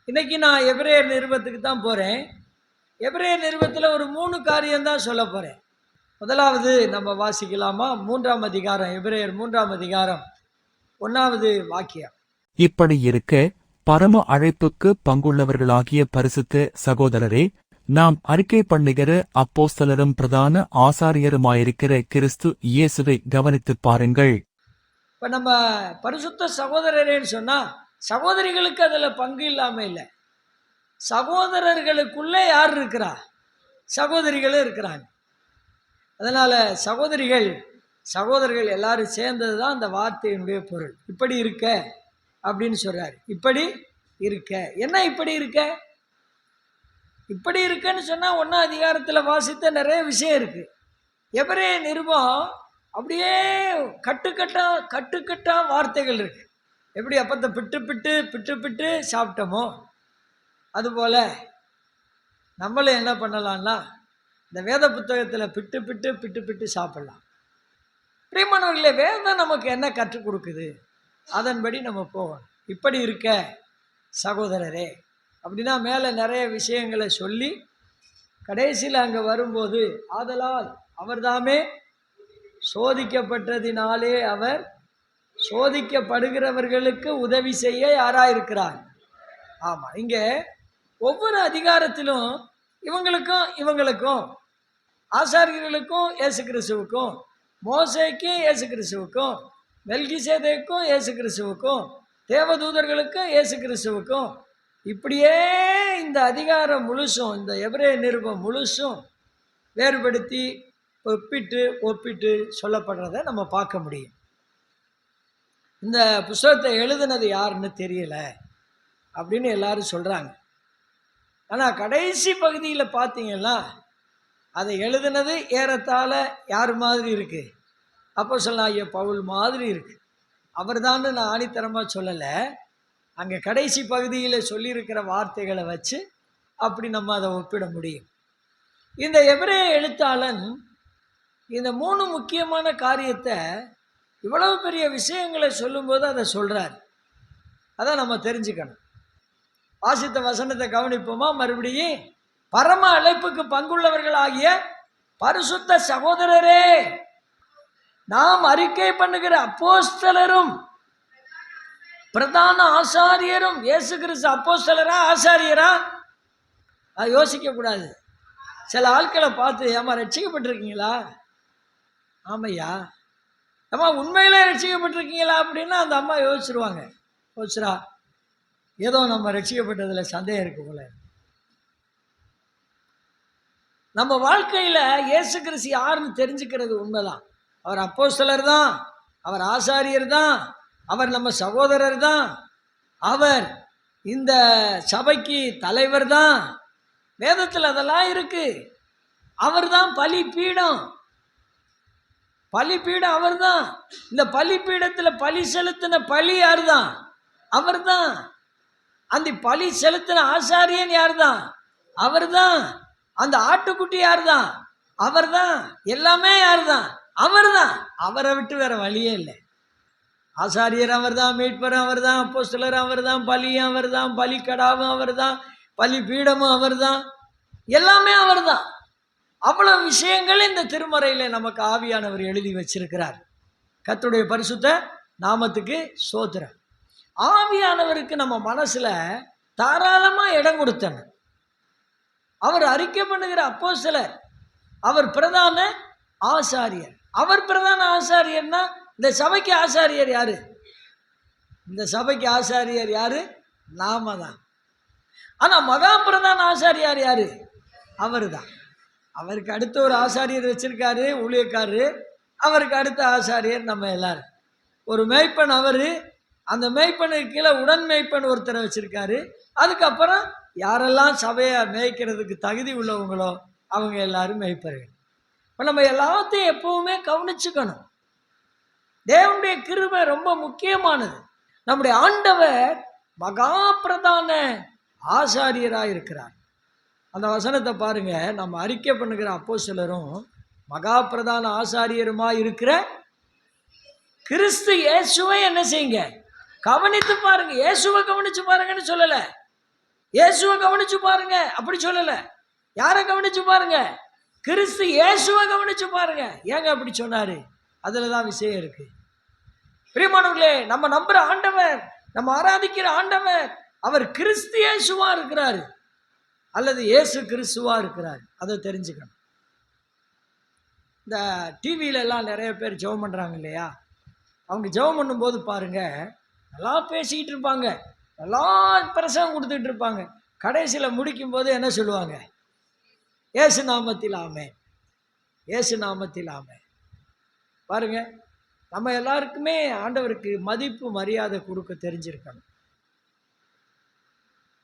இன்னைக்கு நான் எபிரேயர் நிருபத்துக்கு தான் போகிறேன். எபிரேயர் நிருபத்தில் ஒரு 3 காரியம் தான் சொல்ல போகிறேன். முதலாவது நம்ம வாசிக்கலாமா? 3ஆம் அதிகாரம், எபிரேயர் 3ஆம் அதிகாரம் 1வது வாக்கியம். இப்படி இருக்க, பரம அழைப்புக்கு பங்குள்ளவர்களாகிய பரிசுத்த சகோதரரே, நாம் அறிக்கை பண்ணுகிற அப்போஸ்தலரும் பிரதான ஆசாரியருமாயிருக்கிற கிறிஸ்து இயேசுவை கவனித்துப் பாருங்கள். இப்போ நம்ம பரிசுத்த சகோதரரேன்னு சொன்னால் சகோதரிகளுக்கு அதில் பங்கு இல்லாமல் இல்லை. சகோதரர்களுக்குள்ளே யார் இருக்கிறா? சகோதரிகளும் இருக்கிறாங்க. அதனால் சகோதரர்கள் எல்லாரும் சேர்ந்தது தான் அந்த வார்த்தையினுடைய பொருள். இப்படி இருக்க அப்படின்னு சொல்கிறார். இப்படி இருக்க என்ன? இப்படி இருக்க, இப்படி இருக்கன்னு சொன்னால் 1ஆம் அதிகாரத்தில் வாசித்த நிறைய விஷயம் இருக்குது. எபிரேய நிருபம் அப்படியே கட்டுக்கட்டா வார்த்தைகள் இருக்கு. எப்படி அப்பத்தை பிட்டு சாப்பிட்டோமோ அதுபோல் நம்மளும் என்ன பண்ணலாம்னா இந்த வேத புத்தகத்தில் பிட்டு சாப்பிடலாம். பிரியமானவர்களே, வேதம் நமக்கு என்ன கற்றுக் கொடுக்குது அதன்படி நம்ம போகணும். இப்படி இருக்க சகோதரரே அப்படின்னா மேலே நிறைய விஷயங்களை சொல்லி கடைசியில் அங்கே வரும்போது, ஆதலால் அவர்தாமே சோதிக்கப்பட்டதினாலே அவர் சோதிக்கப்படுகிறவர்களுக்கு உதவி செய்ய யாராயிருக்கிறார்? ஆமாம், இங்கே ஒவ்வொரு அதிகாரத்திலும் இவங்களுக்கும் ஆசாரியர்களுக்கும் இயேசு கிறிஸ்துவுக்கும், மோசேக்கும் இயேசு கிறிஸ்துவுக்கும், மெல்கிசேதேக்கும் இயேசு கிறிஸ்துவுக்கும், தேவதூதர்களுக்கும் இயேசு கிறிஸ்துவுக்கும், இப்படியே இந்த அதிகாரம் முழுசும், இந்த எபிரேய நிருபம் முழுசும் வேறுபடுத்தி ஒப்பிட்டு சொல்லப்படுறத நம்ம பார்க்க முடியும். இந்த புஸ்தகத்தை எழுதுனது யாருன்னு தெரியல அப்படின்னு எல்லாரும் சொல்கிறாங்க. ஆனால் கடைசி பகுதியில் பார்த்தீங்கன்னா அதை எழுதுனது ஏறத்தாழ யார் மாதிரி இருக்குது? அப்போஸ்தலனாகிய பவுல் மாதிரி இருக்குது. அவர் தான் நான் ஆணித்தரமாக சொல்லலை. அங்கே கடைசி பகுதியில் சொல்லியிருக்கிற வார்த்தைகளை வச்சு அப்படி நம்ம அதை ஒப்பிட முடியும். இந்த எபிரேய எழுத்தாளன் இந்த 3 முக்கியமான காரியத்தை இவ்வளவு பெரிய விஷயங்களை சொல்லும்போது அதை சொல்கிறார். அதான் நம்ம தெரிஞ்சுக்கணும். வாசித்த வசனத்தை கவனிப்போமா? மறுபடியும், பரம அழைப்புக்கு பங்குள்ளவர்கள் ஆகிய பரிசுத்த சகோதரரே, நாம் அறிக்கை பண்ணுகிற அப்போஸ்தலரும் பிரதான ஆசாரியரும். இயேசு கிறிஸ்து அப்போஸ்தலரா ஆசாரியரா? அது யோசிக்க கூடாது. சில ஆட்களை பார்த்து, ஏமா ரட்சிக்கப்பட்டிருக்கீங்களா? ஆமையா. அம்மா உண்மையிலே ரட்சிக்கப்பட்டிருக்கீங்களா அப்படின்னா அந்த அம்மா யோசிச்சிருவாங்க. யோசிச்சுரா, ஏதோ நம்ம ரட்சிக்கப்பட்டதில் சந்தேகம் இருக்கு போல. நம்ம வாழ்க்கையில் இயேசு கிறிஸ்து யாருன்னு தெரிஞ்சுக்கிறது உண்மைதான். அவர் அப்போஸ்தலர் தான், அவர் ஆசாரியர் தான், அவர் நம்ம சகோதரர் தான், அவர் இந்த சபைக்கு தலைவர் தான். வேதத்தில் அதெல்லாம் இருக்கு. அவர் தான் பலிபீடம் அவர் தான். இந்த பலிபீடத்தில் பலி செலுத்தின பலி யார் தான்? அவர் தான். அந்த பலி செலுத்தின ஆசாரியன் யார் தான்? அவர் தான். அந்த ஆட்டுக்குட்டி யார் தான்? அவர் தான். எல்லாமே யார் தான்? அவர் தான். அவரை விட்டு வேற வழியே இல்லை. ஆசாரியர் அவர் தான், மீட்பர் அவர் தான், அப்போஸ்தலர் அவர் தான், பலியும் அவர் தான், பலிக்கடாவும் அவர் தான், பலிபீடமும் அவர் தான், எல்லாமே அவர் தான். அவ்வளவு விஷயங்கள் இந்த திருமறையில் நமக்கு ஆவியானவர் எழுதி வச்சிருக்கிறார். கர்த்தருடைய பரிசுத்த நாமத்துக்கு ஸ்தோத்திரம். ஆவியானவருக்கு நம்ம மனசுல தாராளமா இடம் கொடுத்தணும். அவர் அறிக்கை பண்ணுகிற அப்போஸ்தலர், அவர் பிரதான ஆசாரியர். அவர் பிரதான ஆசாரியர்னா இந்த சபைக்கு ஆசாரியர் யாரு? இந்த சபைக்கு ஆசாரியர் யாரு? நாம தான். ஆனா மகா பிரதான ஆசாரியார் யாரு? அவரு தான். அவருக்கு அடுத்த ஒரு ஆசாரியர் வச்சிருக்காரு, ஊழியக்காரரு. அவருக்கு அடுத்த ஆசாரியர் நம்ம எல்லாரும். ஒரு மேய்ப்பன் அவரு, அந்த மேய்ப்பனுக்கு கீழே உடன் மேய்ப்பன் ஒருத்தரை வச்சிருக்காரு. அதுக்கப்புறம் யாரெல்லாம் சபையை மேய்க்கிறதுக்கு தகுதி உள்ளவங்களோ அவங்க எல்லாரும் மேய்ப்பர்கள். இப்போ நம்ம எல்லாத்தையும் எப்பவுமே கவனிச்சுக்கணும். தேவனுடைய கிருபை ரொம்ப முக்கியமானது. நம்முடைய ஆண்டவர் மகா பிரதான ஆசாரியராக இருக்கிறார். அந்த வசனத்தை பாருங்க. நம்ம அறிக்கை பண்ணுகிற அப்போஸ்தலரும் மகா பிரதான ஆசாரியருமா இருக்கிற கிறிஸ்து இயேசுவை என்ன செய்யுங்க? கவனித்து பாருங்க. இயேசுவை கவனிச்சு பாருங்கன்னு சொல்லலை. இயேசுவை கவனிச்சு பாருங்க. அப்படி சொல்லல. யாரை கவனிச்சு பாருங்க? கிறிஸ்து இயேசுவை கவனிச்சு பாருங்க. ஏங்க அப்படி சொன்னாரு? அதுலதான் விஷயம் இருக்கு. பிரியமானவர்களே, நம்ம நம்புற ஆண்டவர், நம்ம ஆராதிக்கிற ஆண்டவர், அவர் கிறிஸ்து இயேசுவா இருக்கிறாரு அல்லது இயேசு கிறிஸ்துவா இருக்கிறார். அதை தெரிஞ்சுக்கணும். இந்த டிவியில எல்லாம் நிறைய பேர் ஜெபம் பண்றாங்க இல்லையா? அவங்க ஜெபம் பண்ணும்போது பாருங்க, நல்லா பேசிக்கிட்டு இருப்பாங்க, நல்லா பிரசங்கம் கொடுத்துட்டு இருப்பாங்க. கடைசியில முடிக்கும் போது என்ன சொல்லுவாங்க? இயேசு நாமத்தில் ஆமென், இயேசு நாமத்தில் ஆமென். பாருங்க, நம்ம எல்லாருக்குமே ஆண்டவருக்கு மதிப்பு மரியாதை கொடுக்க தெரிஞ்சிருக்கணும்.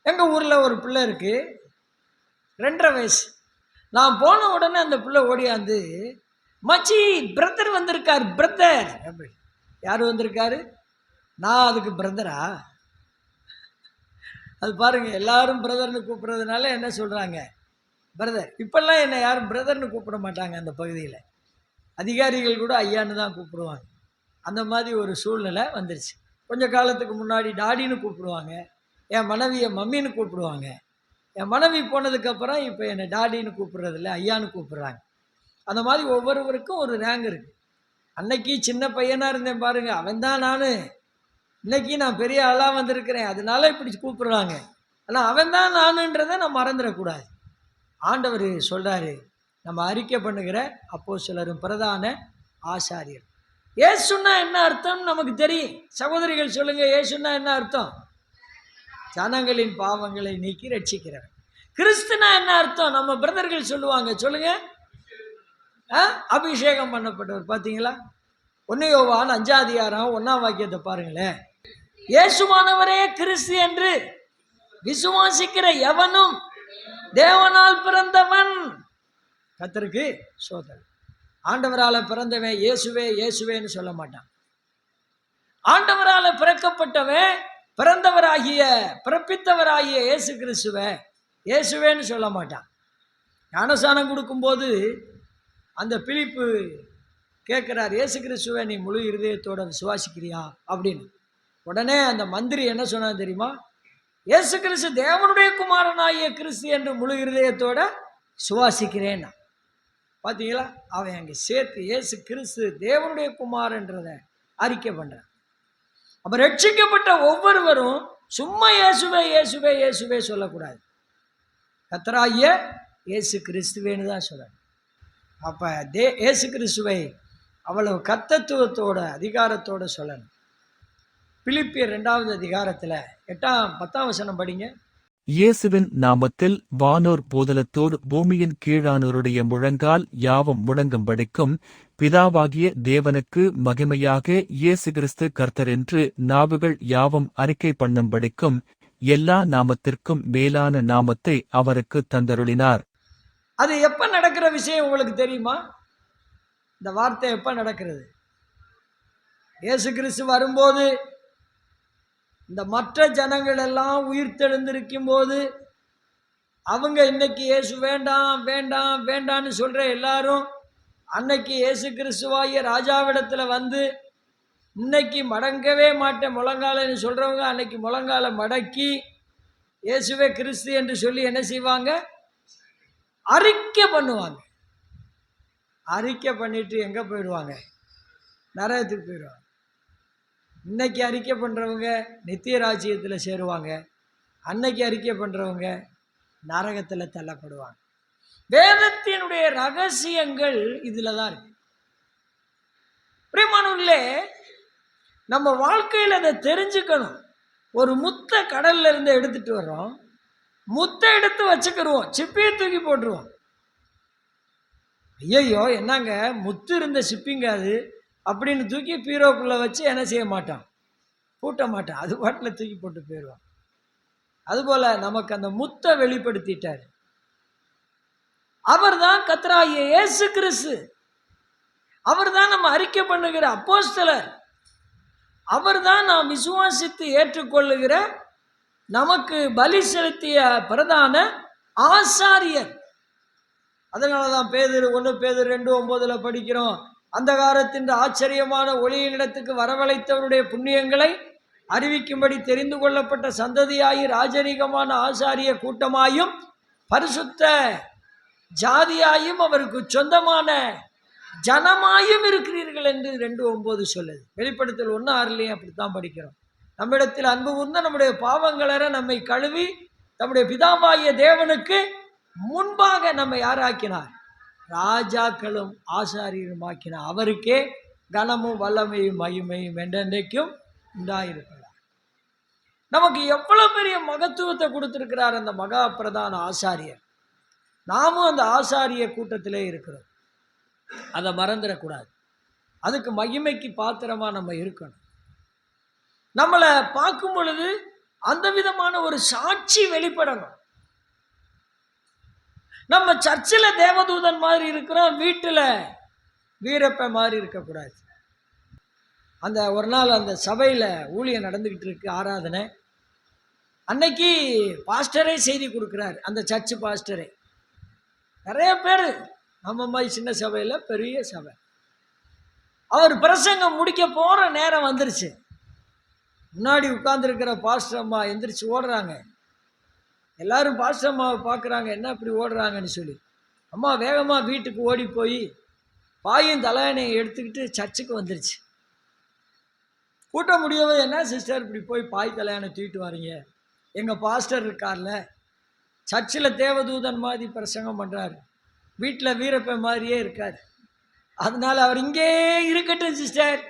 எங்க ஊர்ல ஒரு பிள்ளை இருக்கு, 2.5 வயசு. நான் போன உடனே அந்த பிள்ளை ஓடியாந்து, மச்சி பிரதர் வந்திருக்காரு, பிரதர். யாரு வந்திருக்காரு? நான் அதுக்கு பிரதரா? அது பாருங்க, எல்லாரும் பிரதர்னு கூப்பிடுறதுனால என்ன சொல்றாங்க? பிரதர். இப்பெல்லாம் என்ன யாரும் பிரதர்னு கூப்பிட மாட்டாங்க. அந்த பகுதியில் அதிகாரிகள் கூட ஐயான்னு தான் கூப்பிடுவாங்க. அந்த மாதிரி ஒரு சூழ்நிலை வந்துருச்சு. கொஞ்ச காலத்துக்கு முன்னாடி டாடின்னு கூப்பிடுவாங்க, என் மனைவியை மம்மின்னு கூப்பிடுவாங்க. என் மனைவி போனதுக்கப்புறம் இப்போ என்னை டாடின்னு கூப்பிடுறதில்ல, ஐயான்னு கூப்பிடுறாங்க. அந்த மாதிரி ஒவ்வொருவருக்கும் ஒரு ரேங்க் இருக்கு. அன்னைக்கு சின்ன பையனாக இருந்தேன் பாருங்க, அவன் தான் நான். இன்னைக்கு நான் பெரிய ஆளாக வந்திருக்கிறேன், அதனால இப்படி கூப்பிடுறாங்க. ஆனால் அவன் தான் நானுன்றதை நான் மறந்துடக்கூடாது. ஆண்டவர் சொல்றாரு, நம்ம அறிக்கை பண்ணுகிற அப்போஸ்தலரும் பிரதான ஆசாரியர். இயேசுன்னா என்ன அர்த்தம் நமக்கு தெரியும். சகோதரிகள் சொல்லுங்க, இயேசுன்னா என்ன அர்த்தம்? ஜனங்களின் பாவங்களை நீக்கி ரட்சிக்கிறவர். கிறிஸ்துனா என்ன அர்த்தம்? நம்ம பிரதர்கள் சொல்லுவாங்க, சொல்லுங்க. அபிஷேகம் பண்ணப்பட்டவர். பார்த்தீங்களா? 1 யோவான் 5ஆம் அதிகாரம் 1ஆம் வாக்கியத்தை பாருங்களேன். இயேசுவானவரே கிறிஸ்து என்று விசுவாசிக்கிற எவனும் தேவனால் பிறந்தவன். கர்த்தருக்கு ஸ்தோத்திரம். ஆண்டவரால பிறந்தவன் இயேசுவே இயேசுவேன்னு சொல்ல மாட்டான். ஆண்டவரால பிறக்கப்பட்டவன், பிறந்தவராகிய பிறப்பித்தவராகிய இயேசு கிறிஸ்துவை இயேசுவேன்னு சொல்ல மாட்டான். ஞானஸ்நானம் கொடுக்கும்போது அந்த பிலிப்பு கேட்கிறார், இயேசு கிறிஸ்துவை நீ முழு இருதயத்தோட விசுவாசிக்கிறியா அப்படின்னு. உடனே அந்த மந்திரி என்ன சொன்னா தெரியுமா? இயேசு கிறிஸ்து தேவனுடைய குமாரனாகிய கிறிஸ்து என்று முழு இருதயத்தோட சுவாசிக்கிறேன். பார்த்தீங்களா? அவன் அங்கே சேர்த்து இயேசு கிறிஸ்து தேவனுடைய குமாரன்றதை அறிக்கை பண்றான். அப்ப ரட்சிக்கப்பட்ட ஒவ்வொருவரும் சும்மா இயேசுவே இயேசுவே இயேசுவே சொல்லக்கூடாது. கர்த்தராகிய இயேசு கிறிஸ்துவேன்னு தான் சொல்லணும். அப்ப இயேசு கிறிஸ்துவை அவ்வளவு கர்த்தத்துவத்தோட அதிகாரத்தோட சொல்லணும். பிலிப்பியர் 2ஆம் அதிகாரத்துல 8ஆம் 10ஆம் வசனம் படிங்க. இயேசுவின் நாமத்தில் வானோர் போதலத்தோடு பூமியின் கீழானோருடைய முழங்கால் யாவும் முழங்கும்படிக்கும் பிதாவாகிய தேவனுக்கு மகிமையாக இயேசு கிறிஸ்து கர்த்தர் என்று நாவுகள் யாவும் அறிக்கை பண்ணும்படிக்கும் எல்லா நாமத்திற்கும் மேலான நாமத்தை அவருக்கு தந்தருளினார். அது எப்ப நடக்கிற விஷயம் உங்களுக்கு தெரியுமா? இந்த வார்த்தை எப்ப நடக்கிறது? இயேசு கிறிஸ்து வரும்போது, இந்த மற்ற ஜனங்கள் எல்லாம் உயிர்த்தெழுந்திருக்கும் போது, அவங்க இன்னைக்கு இயேசு வேண்டாம் வேண்டாம் வேண்டான்னு சொல்ற எல்லாரும் அன்னைக்கு இயேசு கிறிஸ்துவாகிய ராஜாவிடத்துல வந்து, இன்னைக்கு மடங்கவே மாட்டேன் முழங்காலன்னு சொல்றவங்க அன்னைக்கு முழங்கால மடக்கி இயேசுவே கிறிஸ்து என்று சொல்லி என்ன செய்வாங்க? அறிக்கை பண்ணுவாங்க. அறிக்கை பண்ணிட்டு எங்க போயிடுவாங்க? நரகத்துக்கு போயிடுவாங்க. இன்னைக்கு அறிக்கை பண்றவங்க நித்திய ராஜ்யத்துல சேருவாங்க, அன்னைக்கு அறிக்கை பண்றவங்க நரகத்துல தள்ளப்படுவாங்க. வேதத்தினுடைய ரகசியங்கள் இதுல தான் இருக்கு. பிரியமானவர்களே, நம்ம வாழ்க்கையில் அதை தெரிஞ்சுக்கணும். ஒரு முத்தை கடல்ல இருந்து எடுத்துட்டு வர்றோம், முத்தை எடுத்து வச்சுக்கிடுவோம், சிப்பியை தூக்கி போட்டுருவோம். ஐயோ என்னங்க முத்து இருந்த சிப்பிங்க அது அப்படின்னு தூக்கி பீரோக்குள்ள வச்சு என்ன செய்ய மாட்டான்? பூட்ட மாட்டான். அது பாட்டில் தூக்கி போட்டு போயிடுவான். அதுபோல நமக்கு அந்த முத்தை வெளிப்படுத்திட்டார். அவர் தான் கர்த்தராகிய இயேசு கிறிஸ்து. அவர் தான் நம்ம அறிக்கை பண்ணுகிற அப்போஸ்தலர். அவர் தான் நாம் விசுவாசித்து ஏற்றுக்கொள்ளுகிற, நமக்கு பலி செலுத்திய பிரதான ஆசாரியர். அதனாலதான் பேதுரு 1 பேதுரு 2:9 படிக்கிறோம், அந்தகாரத்தின் ஆச்சரியமான ஒளியினிடத்துக்கு வரவழைத்தவருடைய புண்ணியங்களை அறிவிக்கும்படி தெரிந்து கொள்ளப்பட்ட சந்ததியாயி ராஜரீகமான ஆசாரிய கூட்டமாயும் பரிசுத்த ஜாதியாயும் அவருக்கு சொந்தமான ஜனமாயும் இருக்கிறீர்கள் என்று 2:9 சொல்லுது. வெளிப்படுத்தல் 1:6 அப்படித்தான் படிக்கிறோம். நம்மிடத்தில் அன்பு கூர்ந்த நம்முடைய பாவங்களற நம்மை கழுவி நம்முடைய பிதாவாகிய தேவனுக்கு முன்பாக நம்மை யாராக்கினார்? ராஜாக்களும் ஆசாரியரும் ஆக்கினார். அவருக்கே கனமும் வல்லமையும் மகிமையும் என்றென்றைக்கும் உண்டாயிருக்கிறார். நமக்கு எவ்வளவு பெரிய மகத்துவத்தை கொடுத்திருக்கிறார் அந்த மகா பிரதான ஆசாரியர். நாமும் அந்த ஆசாரிய கூட்டத்திலே இருக்கிறோம். அதை மறந்துடக்கூடாது. அதுக்கு மகிமைக்கு பாத்திரமா நம்ம இருக்கணும். நம்மளை பார்க்கும் பொழுது அந்த விதமான ஒரு சாட்சி வெளிப்படணும். நம்ம சர்ச்சில் தேவதூதன் மாதிரி இருக்கிறோம், வீட்டில் வீரப்ப மாதிரி இருக்கக்கூடாது. அந்த ஒரு நாள் அந்த சபையில் ஊழியம் நடந்துக்கிட்டு இருக்கு, ஆராதனை. அன்னைக்கு பாஸ்டரே செய்தி கொடுக்குறாரு, அந்த சர்ச்சு பாஸ்டரே. நிறைய பேர் நம்ம மாதிரி சின்ன சபையில் பெரிய சபை. அவர் பிரசங்கம் முடிக்க போகிற நேரம் வந்துருச்சு. முன்னாடி உட்கார்ந்துருக்கிற பாஸ்டர் அம்மா எந்திரிச்சு ஓடுறாங்க. எல்லாரும் பாஸ்டர் அம்மாவை பார்க்குறாங்க, என்ன இப்படி ஓடுறாங்கன்னு சொல்லி. அம்மா வேகமாக வீட்டுக்கு ஓடி போய் பாயும் தலையணையை எடுத்துக்கிட்டு சர்ச்சுக்கு வந்துருச்சு. கூட்டம் முடியவே, என்ன சிஸ்டர் இப்படி போய் பாய் தலையணை தூக்கிட்டு வரீங்க? எங்கள் பாஸ்டர் இருக்கார்ல, சர்ச்சில் தேவதூதன் மாதிரி பிரசங்கம் பண்ணுறாரு, வீட்டில் வீரப்ப மாதிரியே இருக்கார். அதனால அவர் இங்கே இருக்கட்டும் சிஸ்டர்,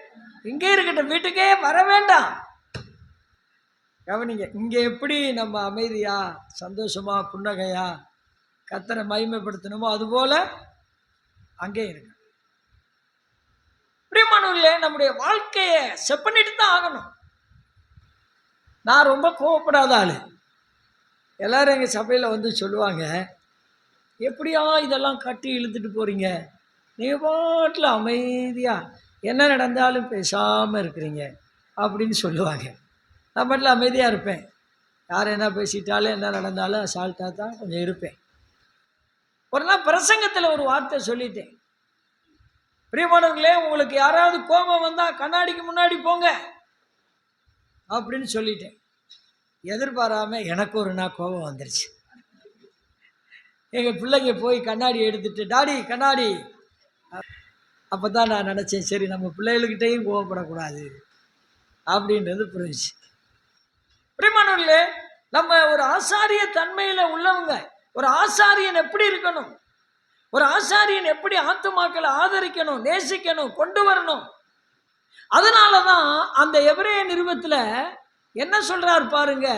இங்கே இருக்கட்டும், வீட்டுக்கே வர வேண்டாம். கவனிங்க, இங்கே எப்படி நம்ம அமைதியா சந்தோஷமா புன்னகையா கர்த்தரை மகிமைப்படுத்தணுமோ அதுபோல அங்கே இருக்கு. பிரியமானவர்களே, நம்முடைய வாழ்க்கையை செட் பண்ணிட்டு தான் ஆகணும். நான் ரொம்ப கோவப்படாத ஆளு. எல்லாரும் எங்கள் சபையில் வந்து சொல்லுவாங்க, எப்படியா இதெல்லாம் கட்டி இழுத்துட்டு போறீங்க, நீங்கள் பாட்டில் அமைதியாக என்ன நடந்தாலும் பேசாமல் இருக்கிறீங்க அப்படின்னு சொல்லுவாங்க. நான் பாட்டில் அமைதியாக இருப்பேன். யார் என்ன பேசிட்டாலும் என்ன நடந்தாலும் அசால்ட்டாக தான் கொஞ்சம் இருப்பேன். ஒரு நாள் பிரசங்கத்தில் ஒரு வார்த்தை சொல்லிட்டேன். பிரியமானவர்களே, உங்களுக்கு யாராவது கோபம் வந்தால் கண்ணாடிக்கு முன்னாடி போங்க அப்படின்னு சொல்லிட்டேன். எதிர்பாராமல் எனக்கு ஒரு நாள் கோபம் வந்துருச்சு. எங்கள் பிள்ளைங்க போய் கண்ணாடி எடுத்துட்டு, டாடி கண்ணாடி. அப்போ தான் நான் நினச்சேன், சரி நம்ம பிள்ளைகளுக்கிட்டையும் கோவப்படக்கூடாது அப்படின்றது புரிஞ்சிச்சு. பிரியமானவர்களே, நம்ம ஒரு ஆசாரிய தன்மையில் உள்ளவங்க. ஒரு ஆசாரியன் எப்படி இருக்கணும், ஒரு ஆசாரியன் எப்படி ஆத்துமாக்களை ஆதரிக்கணும், நேசிக்கணும், கொண்டு வரணும். அதனால தான் அந்த எபிரேய நிருபத்தில் என்ன சொல்றார் பாருங்க,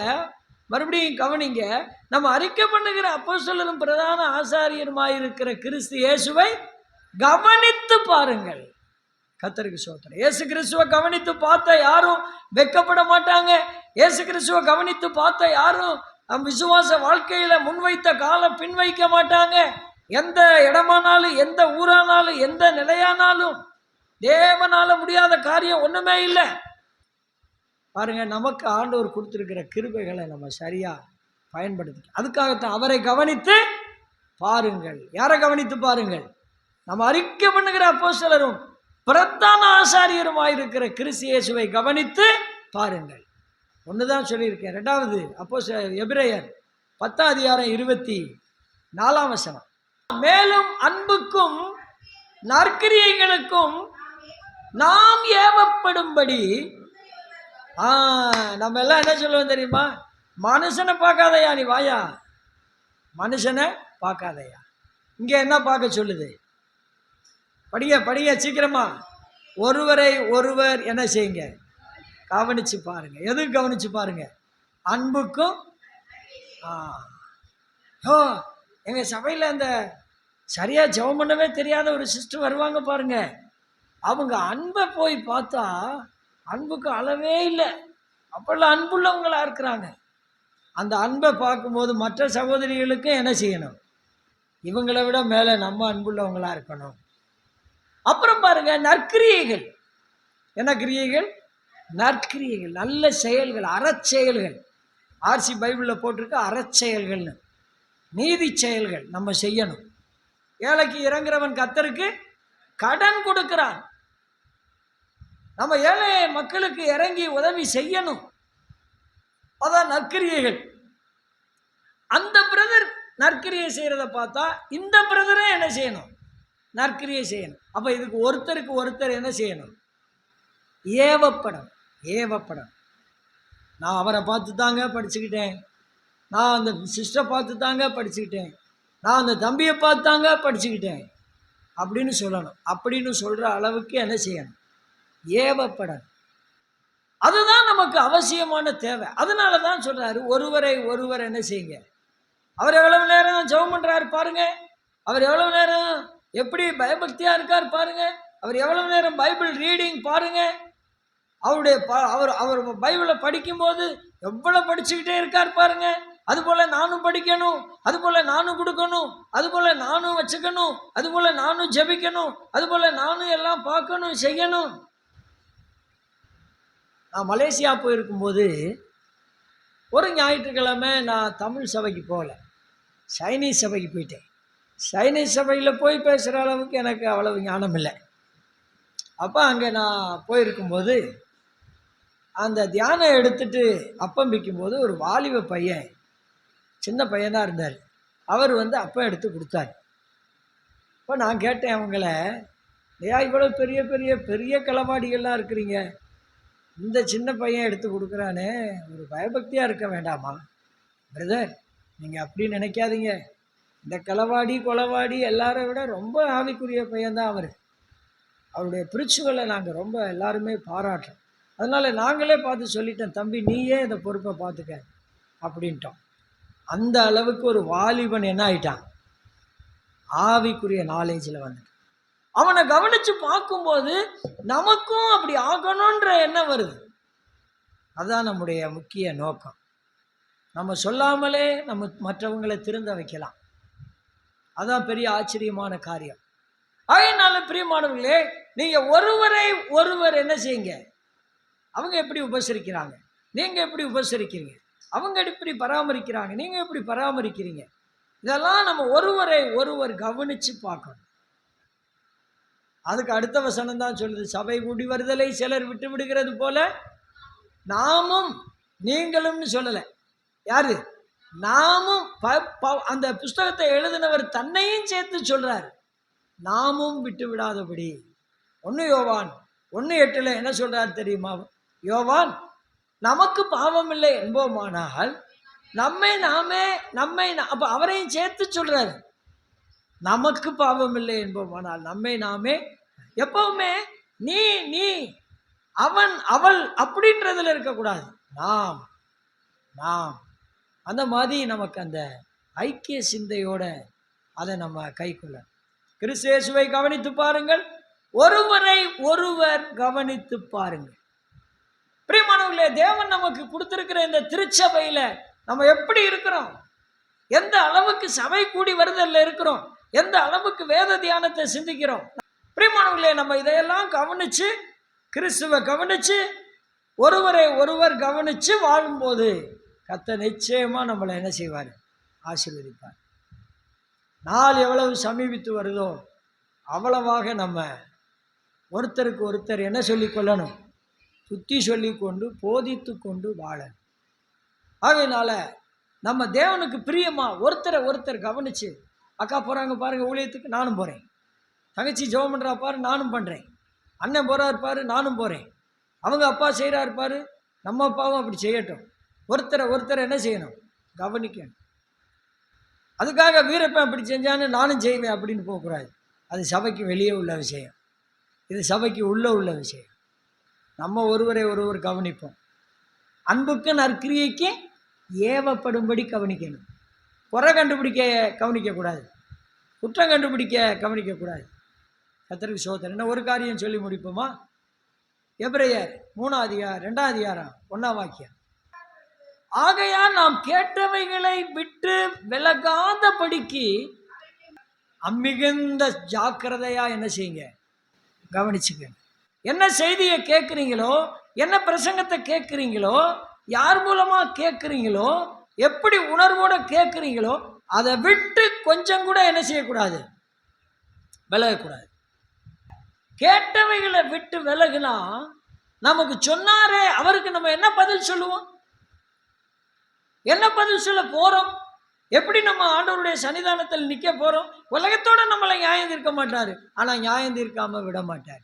மறுபடியும் கவனிங்க. நம்ம அறிக்கை பண்ணுகிற அப்போஸ்தலரும் பிரதான ஆசாரியருமாயிருக்கிற கிறிஸ்து இயேசுவை கவனித்து பாருங்கள். கர்த்தருக்கு ஸ்தோத்திரம். இயேசு கிறிஸ்துவை கவனித்து பார்த்த யாரும் வெட்கப்பட மாட்டாங்க. இயேசு கிறிஸ்துவை கவனித்து பார்த்த யாரும் நம் விசுவாச வாழ்க்கையில முன்வைத்த காலம் பின்வைக்க மாட்டாங்க. எந்த இடமானாலும், எந்த ஊரானாலும், எந்த நிலையானாலும் தேவனால முடியாத காரியம் ஒண்ணுமே இல்லை. பாருங்க, நமக்கு ஆண்டவர் கொடுத்திருக்கிற கிருபைகளை நம்ம சரியா பயன்படுத்தி, அதுக்காகத்தான் அவரை கவனித்து பாருங்கள். யாரை கவனித்து பாருங்கள்? நம்ம அறிக்கை பண்ணுகிற அப்போஸ்தலரும் பிரதான ஆசாரியருமாயிருக்கிற கிறிஸ்து இயேசுவை கவனித்து பாருங்கள். ஒண்ணுதான் சொல்லியிருக்கேன். 2வது அப்போஸ்தலர் எபிரேயர் 10:24. மேலும் அன்புக்கும் நற்கிரியைகளுக்கும் நாம் ஏவப்படும்படி. நம்ம எல்லாம் என்ன சொல்லுவோம் தெரியுமா? மனுஷனை பார்க்காதையா நீ வாயா, மனுஷனை பார்க்காதையா. இங்க என்ன பார்க்க சொல்லுது? படிங்க படிங்க சீக்கிரமா. ஒருவரை ஒருவர் என்ன செய்யுங்க, கவனிச்சு பாருங்க. எது கவனிச்சு பாருங்க? அன்புக்கும். எங்க சபையில் அந்த சரியா ஜெபம் பண்ணவே தெரியாத ஒரு சிஸ்டர் வருவாங்க பாருங்க. அவங்க அன்பை போய் பார்த்தா அன்புக்கு அளவே இல்லை. அப்பெல்லாம் அன்புள்ளவங்களா இருக்கிறாங்க. அந்த அன்பை பார்க்கும்போது மற்ற சகோதரிகளுக்கும் என்ன செய்யணும்? இவங்களை விட மேலே நம்ம அன்புள்ளவங்களா இருக்கணும். அப்புறம் பாருங்க, நற்கிரியைகள். என்ன கிரியைகள்? நற்கிரியைகள், நல்ல செயல்கள், அறச்செயல்கள். ஆர்சி பைபிளில் போட்டிருக்கு அறச்செயல்கள்னு. நீதி செயல்கள் நம்ம செய்யணும். ஏழைக்கு இறங்குறவன் கர்த்தருக்கு கடன் கொடுக்கிறான். நம்ம ஏழை மக்களுக்கு இறங்கி உதவி செய்யணும். அதான் நற்கிரியைகள். அந்த பிரதர் நற்கிரியை செய்யறத பார்த்தா இந்த பிரதரே என்ன செய்யணும்? நற்கிரியை செய்யணும். அப்ப இதுக்கு ஒருத்தருக்கு ஒருத்தர் என்ன செய்யணும்? ஏவப்படம். ஏவப்படம். நான் அவரை பார்த்து தாங்க படிச்சுக்கிட்டேன், நான் அந்த சிஸ்டரை பார்த்து தாங்க படிச்சுக்கிட்டேன், நான் அந்த தம்பியை பார்த்து தாங்க படிச்சுக்கிட்டேன் அப்படின்னு சொல்லணும். அப்படின்னு சொல்ற அளவுக்கு என்ன செய்யணும்? ஏவப்படணும். அதுதான் நமக்கு அவசியமான தேவை. அதனால தான் சொல்றாரு, ஒருவரை ஒருவர் என்ன செய்யுங்க. அவர் எவ்வளவு நேரம் ஜெபம் பண்றாரு பாருங்க, அவர் எவ்வளவு நேரம் எப்படி பயபக்தியா இருக்கார் பாருங்க, அவர் எவ்வளவு நேரம் பைபிள் ரீடிங் பாருங்க, அவருடைய அவர் அவர் பைபிளை படிக்கும்போது எவ்வளவு படிச்சுக்கிட்டே இருக்கார் பாருங்க. அது போல நானும் படிக்கணும், அது போல நானும் கொடுக்கணும், அது போல நானும் வச்சுக்கணும், அது போல நானும் ஜெபிக்கணும், அது போல நானும் எல்லாம் பார்க்கணும் செய்யணும். நான் மலேசியா போயிருக்கும்போது ஒரு ஞாயிற்றுக்கிழமை நான் தமிழ் சபைக்கு போகல, சைனீஸ் சபைக்கு போயிட்டேன். சைனீஸ் சபையில் போய் பேசுகிற அளவுக்கு எனக்கு அவ்வளவு ஞானம் இல்லை. அப்போ அங்கே நான் போயிருக்கும்போது அந்த தியானம் எடுத்துட்டு அப்பம் விற்கும்போது ஒரு வாலிப பையன், சின்ன பையனாக இருந்தார், அவர் அப்பம் எடுத்து கொடுத்தார். இப்போ நான் கேட்டேன் அவங்கள, ஏன் இவ்வளோ பெரிய பெரிய பெரிய களவாடிகள்லாம் இருக்கிறீங்க, இந்த சின்ன பையன் எடுத்து கொடுக்குறானே, ஒரு பயபக்தியாக இருக்க வேண்டாமா? பிரதர், நீங்கள் அப்படி நினைக்காதீங்க, இந்த களவாடி கொலவாடி எல்லாரை விட ரொம்ப ஆவிக்குரிய பையன்தான் அவர். அவருடைய பிரிச்சுகளை நாங்கள் ரொம்ப எல்லாருமே பாராட்டுறோம். அதனால் நாங்களே பார்த்து சொல்லிட்டோம், தம்பி நீயே இந்த பொறுப்பை பார்த்துக்க அப்படின்ட்டோம். அந்த அளவுக்கு ஒரு வாலிபன் என்ன ஆயிட்டான்? ஆவிக்குரிய நாலேஜில் வந்துட்டு அவனை கவனித்து பார்க்கும்போது நமக்கும் அப்படி ஆகணுன்ற எண்ணம் வருது. அதுதான் நம்முடைய முக்கிய நோக்கம். நம்ம சொல்லாமலே நம்ம மற்றவங்களை திருந்த வைக்கலாம். அதான் பெரிய ஆச்சரியமான காரியம். அதனால பிரியமானவர்களே, நீங்க ஒருவரை ஒருவர் என்ன செய்யுங்க. அவங்க எப்படி உபசரிக்கிறாங்க, நீங்க எப்படி உபசரிக்கிறீங்க, அவங்க எப்படி பராமரிக்கிறாங்க, நீங்க எப்படி பராமரிக்கிறீங்க, இதெல்லாம் நம்ம ஒருவரை ஒருவர் கவனிச்சு பார்க்கணும். அதுக்கு அடுத்த வசனம் தான் சொல்லுது, சபை கூடி வருதலை சிலர் விட்டு விடுகிறது போல நாமும் நீங்களும்னு சொல்லலை. யாரு? நாமும். அந்த புஸ்தகத்தை எழுதினவர் தன்னையும் சேர்த்து சொல்றாரு, நாமும் விட்டு விடாதபடி. 1 யோவான் 1:8 என்ன சொல்றாரு தெரியுமா? யோவான், நமக்கு பாவம் இல்லை என்போமானால் நம்மை அப்ப அவரையும் சேர்த்து சொல்றாரு, நமக்கு பாவம் இல்லை என்போமானால் நம்மை நாமே. எப்பவுமே நீ நீ அவன் அவள் அப்படின்றதுல இருக்கக்கூடாது. நாம் நாம் அந்த மாதிரி நமக்கு அந்த ஐக்கிய சிந்தையோட அதை நம்ம கைக்குள்ள. கிறிஸ்து இயேசுவை கவனித்து பாருங்கள், ஒருவரை ஒருவர் கவனித்து பாருங்கள். பிரியமானவர்களே, தேவன் நமக்கு கொடுத்திருக்கிற இந்த திருச்சபையில நம்ம எப்படி இருக்கிறோம், எந்த அளவுக்கு சபை கூடி வருதல்ல இருக்கிறோம், எந்த அளவுக்கு வேத தியானத்தை சிந்திக்கிறோம். பிரியமானவர்களே, நம்ம இதையெல்லாம் கவனிச்சு, கிறிஸ்துவை கவனிச்சு, ஒருவரை ஒருவர் கவனிச்சு வாழும்போது கர்த்தர் நிச்சயமா நம்மளை என்ன செய்வார்? ஆசீர்வதிப்பார். நாள் எவ்வளவு சமீபித்து வருதோ அவ்வளவாக நம்ம ஒருத்தருக்கு ஒருத்தர் என்ன சொல்லிக் கொள்ளணும்? புத்தி சொல்லி கொண்டு போதித்து கொண்டு வாழணும். ஆகையினால நம்ம தேவனுக்கு பிரியமா ஒருத்தரை ஒருத்தர் கவனிச்சு, அக்கா போறாங்க பாருங்க ஊழியத்துக்கு, நானும் போறேன். தங்கச்சி ஜெபம் பண்றா பாரு, நானும் பண்றேன். அண்ணன் போறாரு பாரு, நானும் போறேன். அவங்க அப்பா செய்கிறாரு பாரு, நம்ம அப்பாவும் அப்படி செய்யட்டும். ஒருத்தரை ஒருத்தர் என்ன செய்யணும்? கவனிக்கணும். அதுக்காக வீரப்பன் அப்படி செஞ்சான்னு நானும் செய்வேன் அப்படின்னு போகக்கூடாது. அது சபைக்கு வெளியே உள்ள விஷயம், இது சபைக்கு உள்ள விஷயம். நம்ம ஒருவரை ஒருவர் கவனிப்போம். அன்புக்கு நற்கிரியைக்கு ஏவப்படும்படி கவனிக்கணும். குறை கண்டுபிடிக்க கவனிக்கக்கூடாது, குற்றம் கண்டுபிடிக்க கவனிக்கக்கூடாது. கர்த்தருக்கு ஸ்தோத்திரம். என்ன ஒரு காரியம் சொல்லி முடிப்போமா? எபிரேயர் 3:2 1 வாக்கியம். ஆகையால் நாம் கேட்டவைகளை விட்டு விலகாதபடிக்கு அம்மிகுந்த ஜாக்கிரதையா என்ன செய்யுங்க, கவனிச்சுங்க. என்ன செய்தியை கேட்குறீங்களோ, என்ன பிரசங்கத்தை கேட்குறீங்களோ, யார் மூலமா கேட்குறீங்களோ, எப்படி உணர்வோட கேட்குறீங்களோ, அதை விட்டு கொஞ்சம் கூட என்ன செய்யக்கூடாது? விலகக்கூடாது. கேட்டவைகளை விட்டு விலகுனா நமக்கு சொன்னாரே அவருக்கு நம்ம என்ன பதில் சொல்லுவோம்? என்ன பதில் சொல்ல போறோம்? எப்படி நம்ம ஆண்டவருடைய சன்னிதானத்தில் நிக்க போறோம்? உலகத்தோட நம்மளை நியாயம் தீர்க்க மாட்டாரு, ஆனா நியாயம் தீர்க்காம விட மாட்டார்.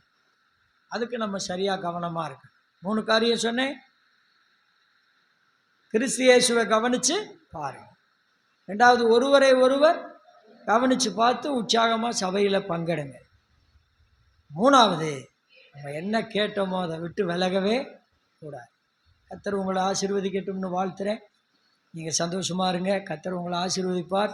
அதுக்கு நம்ம சரியா கவனமா இருக்கு. 3 காரியம் சொன்னேன். கிறிஸ்து இயேசுவை கவனிச்சு பாருங்க. 2வது, ஒருவரை ஒருவர் கவனிச்சு பார்த்து உற்சாகமா சபையில பங்கெடுங்க. 3வது, நம்ம என்ன கேட்டோமோ அதை விட்டு விலகவே கூடாது. கர்த்தர் உங்களை ஆசீர்வதிக்கட்டும்னு வாழ்த்துறேன். நீங்கள் சந்தோஷமா இருங்க. கர்த்தர் உங்களை ஆசீர்வதிப்பார்.